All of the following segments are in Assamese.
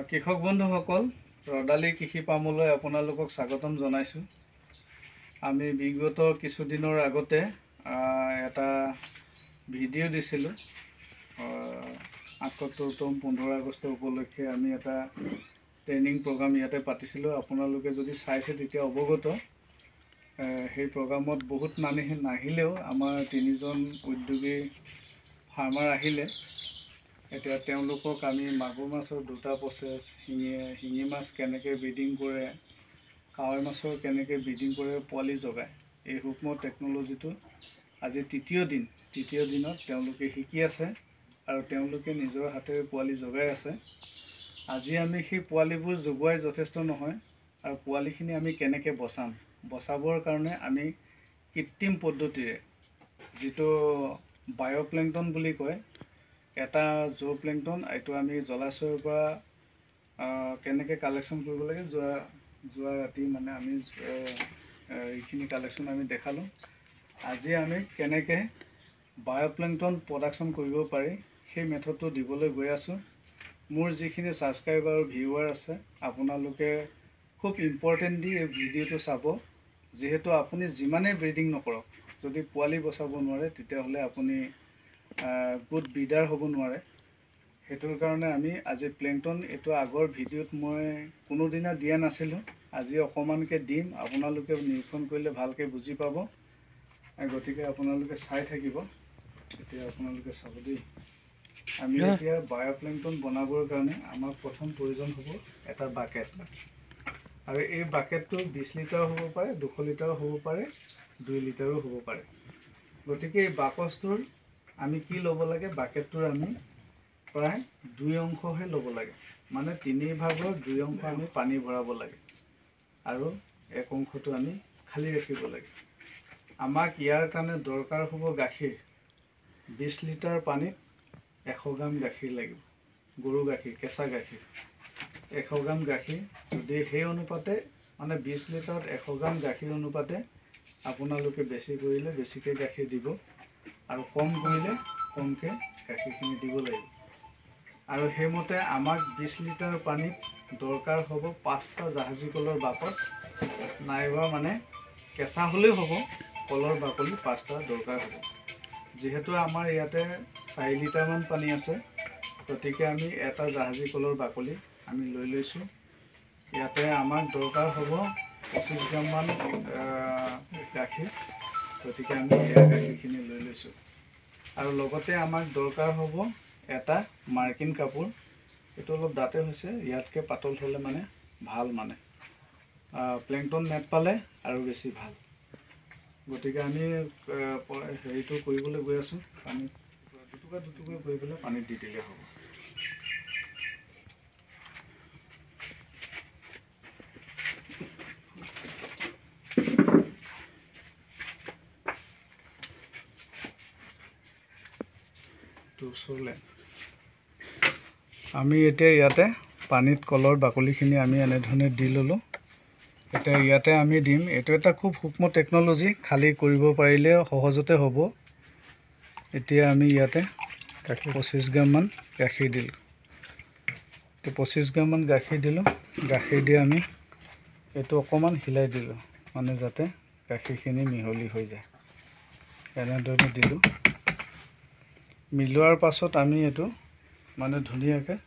কৃষক বন্ধুসকল, ৰদালি কৃষি পামলৈ আপোনালোকক স্বাগতম জনাইছোঁ। আমি বিগত কিছুদিনৰ আগতে এটা ভিডিঅ' দিছিলোঁ। ৭৮তম 15 আগষ্ট উপলক্ষে আমি এটা ট্ৰেইনিং প্ৰগ্ৰাম ইয়াতে পাতিছিলোঁ। আপোনালোকে যদি চাইছে তেতিয়া অৱগত। সেই প্ৰগ্ৰামত বহুত মানুহে নাহিলেও আমাৰ 3জন উদ্যোগী ফাৰ্মাৰ আহিলে। এতিয়া তেওঁলোকক আমি মাগুৰ মাছৰ দুটা প্ৰচেছ, শিঙি মাছ কেনেকৈ ব্ৰিডিং কৰে, কাৱৈ মাছৰ কেনেকৈ ব্ৰিডিং কৰে, পোৱালি জগায়, এই সূক্ষ্ম টেকন'লজিটো আজি তৃতীয় দিনত তেওঁলোকে শিকি আছে আৰু তেওঁলোকে নিজৰ হাতেৰে পোৱালি জগাই আছে। আজি আমি সেই পোৱালিবোৰ জগোৱাই যথেষ্ট নহয় আৰু পোৱালিখিনি আমি কেনেকৈ বচাবৰ কাৰণে আমি কৃত্ৰিম পদ্ধতিৰে, যিটো বায়'প্লেংটন বুলি কয়, এটা জো প্লেংটন, এইটো আমি জলাশয়ৰ পৰা কেনেকৈ কালেকশ্যন কৰিব লাগে, যোৱা ৰাতি মানে আমি এইখিনি কালেকশ্যন আমি দেখালোঁ। আজি আমি কেনেকৈ বায়'প্লেংটন প্ৰডাকশ্যন কৰিব পাৰি সেই মেথডটো দিবলৈ গৈ আছোঁ। মোৰ যিখিনি ছাবস্ক্ৰাইবাৰ আৰু ভিউৱাৰ আছে, আপোনালোকে খুব ইম্পৰ্টেণ্ট দি এই ভিডিঅ'টো চাব। যিহেতু আপুনি যিমানেই ব্ৰিডিং নকৰক, যদি পোৱালি বচাব নোৱাৰে তেতিয়াহ'লে আপুনি গুড ব্ৰিডাৰ হ'ব নোৱাৰে। সেইটোৰ কাৰণে আমি আজি প্লেংটন, এইটো আগৰ ভিডিঅ'ত মই কোনোদিনা দিয়া নাছিলোঁ, আজি অকণমানকৈ দিম। আপোনালোকে নিৰীক্ষণ কৰিলে ভালকৈ বুজি পাব, গতিকে আপোনালোকে চাই থাকিব। এতিয়া আপোনালোকে চাব দেই। আমি এতিয়া বায়'প্লেংটন বনাবৰ কাৰণে আমাক প্ৰথম প্ৰয়োজন হ'ব এটা বাকেট, আৰু এই বাকেটটো 20 লিটাৰো হ'ব পাৰে, 200 লিটাৰো হ'ব পাৰে, 2 লিটাৰো হ'ব পাৰে। গতিকে এই বাকচটোৰ আমি কি ল'ব লাগে, বাকেটটোৰ আমি প্ৰায় 2 অংশহে ল'ব লাগে, মানে 3 ভাগৰ 2 অংশ আমি পানী ভৰাব লাগে আৰু 1 অংশটো আমি খালী ৰাখিব লাগে। আমাক ইয়াৰ কাৰণে দৰকাৰ হ'ব গাখীৰ। 20 লিটাৰ পানীত 100 গ্ৰাম গাখীৰ লাগিব, গৰু গাখীৰ, কেঁচা গাখীৰ 100 গ্ৰাম গাখীৰ। যদি সেই অনুপাতে, মানে 20 লিটাৰত 100 গ্ৰাম গাখীৰ অনুপাতে আপোনালোকে বেছি কৰিলে বেছিকৈ গাখীৰ দিব আৰু কম কৰিলে কমকৈ গাখীৰখিনি দিব লাগিব। আৰু সেইমতে আমাক 20 লিটাৰ পানীত দৰকাৰ হ'ব 5টা জাহাজী কলৰ বাকচ, নাইবা মানে কেঁচা হ'লেও হ'ব, কলৰ বাকলি 5টা দৰকাৰ হ'ব। যিহেতু আমাৰ ইয়াতে 4 লিটাৰমান পানী আছে, গতিকে আমি এটা জাহাজী কলৰ বাকলি আমি লৈ লৈছোঁ। ইয়াতে আমাক দৰকাৰ হ'ব 25 গ্ৰামমান গাখীৰ, গতিকে আমি এয়া গাখীৰখিনি লৈ লৈছোঁ। আৰু লগতে আমাক দৰকাৰ হ'ব এটা মাৰ্কিন কাপোৰ। এইটো অলপ ডাঠে হৈছে, ইয়াতকৈ পাতল হ'লে মানে ভাল, মানে প্লেংটন নেট পালে আৰু বেছি ভাল। গতিকে আমি হেৰিটো কৰিবলৈ গৈ আছোঁ। পানীত দুটুকুৰা কৰি পেলাই পানীত দি দিলে হ'ব। আমি এতিয়া ইয়াতে পানীত কলৰ বাকলিখিনি আমি এনেধৰণে দি ল'লোঁ। এতিয়া ইয়াতে আমি দিম, এইটো এটা খুব সূক্ষ্ম টেকন'লজি, খালী কৰিব পাৰিলে সহজতে হ'ব। এতিয়া আমি ইয়াতে 25 গ্ৰামমান গাখীৰ দিলোঁ। এতিয়া 25 গ্ৰামমান গাখীৰ দিলোঁ। গাখীৰ দি আমি এইটো অকণমান হিলাই দিলোঁ, মানে যাতে গাখীৰখিনি মিহলি হৈ যায়। এনেধৰণে দিলোঁ। মিলোৱাৰ পাছত আমি এইটো মানে ধুনীয়াকৈ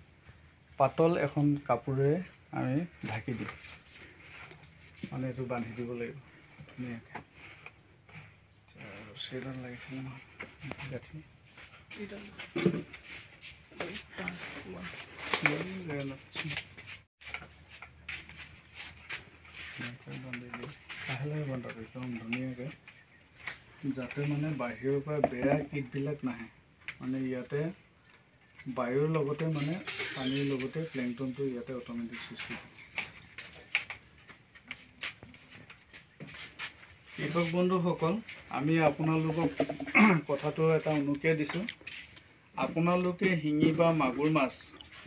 পাতল এখন কাপোৰেৰে আমি ঢাকি দিম, মানে এইটো বান্ধি দিব লাগিব ধুনীয়াকৈ। ৰছীডাল লাগিছিলে নহয়, গাঁঠি বান্ধি দিওঁ, লাহে লাহে বান্ধক একদম ধুনীয়াকৈ, যাতে মানে বাহিৰৰ পৰা বেয়া কীটবিলাক নাহে। মানে ইয়াতে বায়ুৰ লগতে, মানে পানীৰ লগতে প্লেংটনটো ইয়াতে অট'মেটিক সৃষ্টি হয়। কৃষক বন্ধুসকল, আমি আপোনালোকক কথাটো এটা অনুকিয়াই দিছোঁ। আপোনালোকে শিঙি বা মাগুৰ মাছ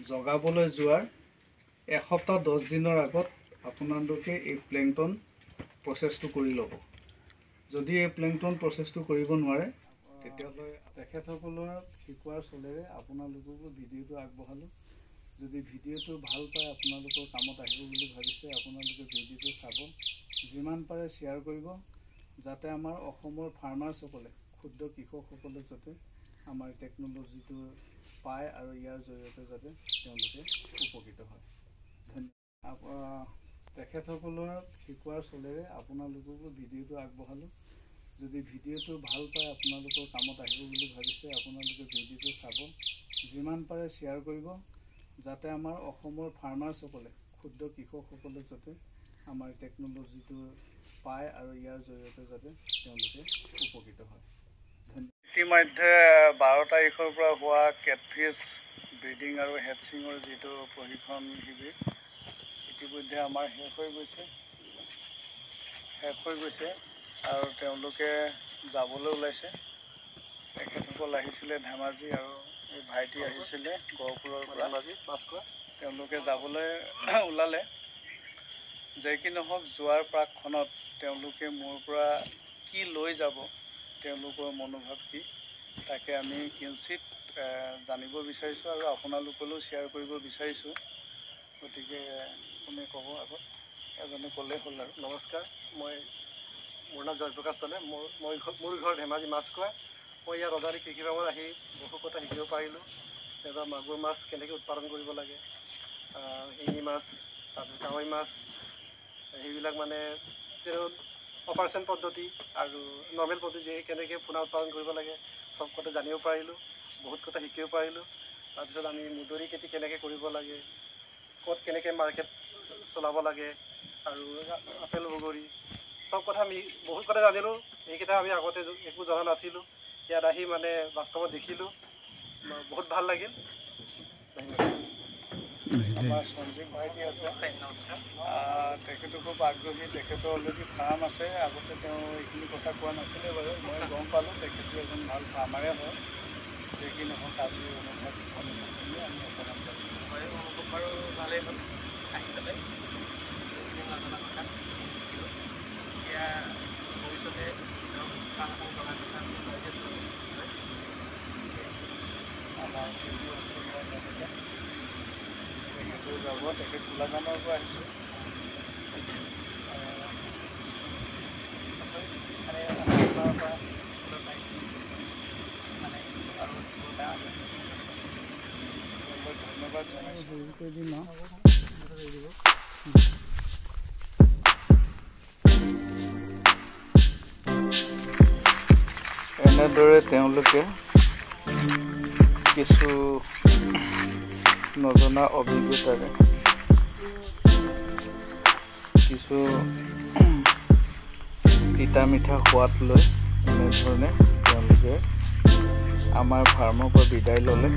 জগাবলৈ যোৱাৰ এসপ্তাহ 10 দিনৰ আগত আপোনালোকে এই প্লেংটন প্ৰচেছটো কৰি ল'ব। যদি এই প্লেংটন প্ৰচেছটো কৰিব নোৱাৰে, তেতিয়াহ'লে তেখেতসকলৰ শিকোৱাৰ চলেৰে আপোনালোককো ভিডিঅ'টো আগবঢ়ালোঁ। যদি ভিডিঅ'টো ভাল পায় আপোনালোকৰ কামত আহিব বুলি ভাবিছে আপোনালোকে ভিডিঅ'টো চাব, যিমান পাৰে শ্বেয়াৰ কৰিব, যাতে আমাৰ অসমৰ ফাৰ্মাৰ্ছসকলে ক্ষুদ্ৰ কৃষকসকলে যাতে আমাৰ টেকন'লজিটো পায় আৰু ইয়াৰ জৰিয়তে যাতে তেওঁলোকে উপকৃত হয়। ধন্যবাদ। তেখেতসকলৰ শিকোৱাৰ চলেৰে আপোনালোককো ভিডিঅ'টো আগবঢ়ালোঁ। যদি ভিডিঅ'টো ভাল পায় আপোনালোকৰ কামত আহিব বুলি ভাবিছে আপোনালোকে ভিডিঅ'টো চাব, যিমান পাৰে শ্বেয়াৰ কৰিব, যাতে আমাৰ অসমৰ ফাৰ্মাৰ্ছসকলে ক্ষুদ্ৰ কৃষকসকলে যাতে আমাৰ টেকন'লজিটো পায় আৰু ইয়াৰ জৰিয়তে যাতে তেওঁলোকে উপকৃত হয়। ধন্যবাদ। ইতিমধ্যে 12 তাৰিখৰ পৰা হোৱা কেটফিছ ব্ৰিডিং আৰু হেটচিঙৰ যিটো প্ৰশিক্ষণ শিবিৰ ইতিমধ্যে আমাৰ শেষ হৈ গৈছে আৰু তেওঁলোকে যাবলৈ ওলাইছে। তেখেতসকল আহিছিলে ধেমাজি আৰু এই ভাইটি আহিছিলে গহপুৰৰ পৰা মাছখোৱা। তেওঁলোকে যাবলৈ ওলালে। যে কি নহওক, যোৱাৰ প্ৰাকক্ষণত তেওঁলোকে মোৰ পৰা কি লৈ যাব, তেওঁলোকৰ মনোভাৱ কি, তাকে আমি কিঞ্চিত জানিব বিচাৰিছোঁ আৰু আপোনালোকলৈও শ্বেয়াৰ কৰিব বিচাৰিছোঁ। গতিকে কোনে ক'ব আগত? এজনে ক'লেই হ'ল আৰু। নমস্কাৰ, মোৰ নাম জয়প্ৰকাশ তলে। মোৰ ঘৰ ধেমাজি মাছখোৱা। মই ইয়াত ৰজাৰী কৃষি ফাৰ্মত আহি বহু কথা শিকিব পাৰিলোঁ। এবাৰ মাগুৰ মাছ কেনেকৈ উৎপাদন কৰিব লাগে, শিঙি মাছ, তাৰপিছত কাৱৈ মাছ, সেইবিলাক মানে অপাৰেশ্যন পদ্ধতি আৰু নৰ্মেল পদ্ধতি কেনেকৈ পোনা উৎপাদন কৰিব লাগে চব কথা জানিব পাৰিলোঁ, বহুত কথা শিকিব পাৰিলোঁ। তাৰপিছত আমি মুদৰি খেতি কেনেকৈ কৰিব লাগে, ক'ত কেনেকৈ মাৰ্কেট চলাব লাগে আৰু আপেল বগৰী চব কথা আমি বহুত কথা জানিলোঁ। এইকেইটা আমি আগতে একো জনা নাছিলোঁ। ইয়াত আহি মানে বাস্তৱত দেখিলোঁ, বহুত ভাল লাগিল। ধন্যবাদ। আমাৰ সঞ্জীৱ ভাইটি আছে, তেখেতো খুব আগ্ৰহী। তেখেতৰ অলৰেডি ফাৰ্ম আছে। আগতে তেওঁ এইখিনি কথা কোৱা নাছিলে বাৰু, মই গম পালোঁ তেখেতো এজন ভাল ফাৰ্মাৰে হয়। যে কি নহওক, আজি অনুভৱ আমি অকণমান হয়, অনুভৱ বাৰু ভালেই হ'ল আহি পেলাই নজনা কথা শিকিলোঁ। এতিয়া ভৱিষ্যতে কাম এখন কৰাৰ কথা আমি ভাবি আছোঁ। আমাৰ টিভি আছে তেনেকৈ তেখেতো যাব। তেখেত গোলাঘাটৰ পৰা আহিছোঁ। ধন্যবাদ জনাইছোঁ। এনেদৰে তেওঁলোকে কিছু নজনা অভিজ্ঞতাৰে, কিছু তিতা মিঠা সোৱাদ লৈ এনেধৰণে তেওঁলোকে আমাৰ ফাৰ্মৰ পৰা বিদায় ল'লে।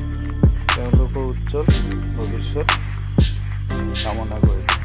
তেওঁলোকৰ উজ্জ্বল ভৱিষ্যত কামনা কৰিলোঁ।